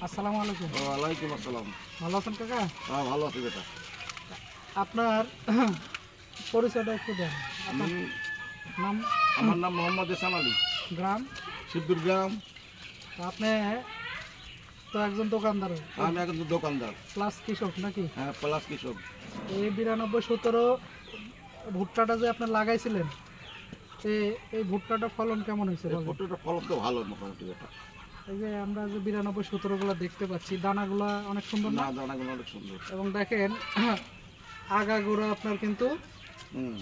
আসসালামু আলাইকুম। ওয়ালাইকুম আসসালাম। ভালো আছেন কাকা? হ্যাঁ, ভালো আছি বেটা। আপনার পরিচয়টা একটু দেন। আপনার আমি নাম, আমার নাম মোহাম্মদ এহসান আলী, গ্রাম? শিবদুর গ্রাম। আপনি তো একজন দোকানদার আমি এখন দোকানদার। প্লাস কৃষক নাকি? হ্যাঁ, প্লাস কৃষক। এই 92-17 ভুট্টাটা যে আপনি লাগাইছিলেন, এই ভুট্টাটা ফলন কেমন হয়েছে বলেন? ফটোটা ফলন তো ভালো মোটামুটি বেটা। এই যে আমরা যে 92-17 গুলা দেখতে পাচ্ছি, দানাগুলা অনেক সুন্দর না, না? দানাগুলো অনেক সুন্দর। এবং দেখেন আগাগোড়া আপনার কিন্তু হুম,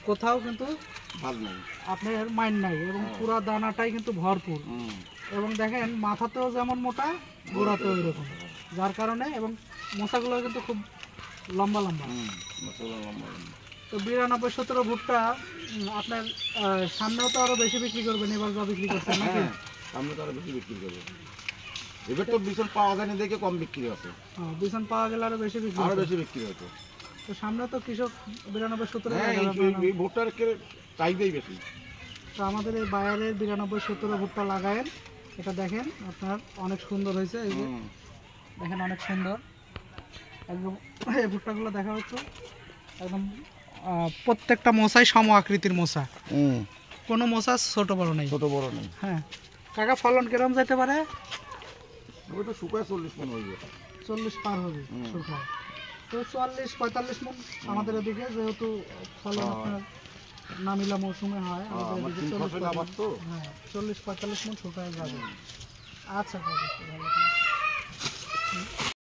কোথাও কিন্তু ভাগ নাই। আপনার মাইন্ড নাই এবং পুরা দানাটাই কিন্তু ভরপুর। হুম, এবং দেখেন মাথাতেও যেমন মোটা, গোড়াতেও এরকম, যার কারণে এবং মশাগুলো কিন্তু খুব লম্বা লম্বা। হুম, মশলা লম্বা লম্বা। তো 92-17 ভুট্টা আপনার সামনেও তো আরো বেশি বিক্রি করবেন এবার যা বিক্রি করছেন নাকি? হ্যাঁ, সামনে তো আরো বেশি বিক্রি করবো। এবার তো বিছন পাওয়া যায়নি দেখে কম বিক্রি হচ্ছে। বিছন পাওয়া গেলে আরো বেশি বিক্রি আরো হবে। বেশি বিক্রি হতো। তো সামনে তো কৃষক 92-17 হ্যাঁ, এই ভুট্টার চাহিদাই বেশি। তো আমাদের এই বায়ারের 92-17 ভুট্টা লাগায়েন, এটা দেখেন আপনার অনেক সুন্দর হয়েছে। এই যে হুম, দেখেন অনেক সুন্দর একদম। এই ভুট্টাগুলো দেখা হচ্ছে একদম প্রত্যেকটা মশাই সম আকৃতির মশা, হুম, কোনো মশা ছোট বড় নেই। ছোট বড় নেই। হ্যাঁ কাকা, ফলন কিরম যেতে পারে? ওই তো শুকায় 40 মন হয়ে যাবে। 40 পার হবে শুকায়। তো 44-45 মন আমাদের এদিকে, যেহেতু ফলন আপনার নামিলা মৌসুমে হয় আমাদের আমার এদিকে 3 ফসল আবার তো। হ্যাঁ 40-45 মন শুকায় যাবে। আচ্ছা কাকা, ভালো থাকবেন।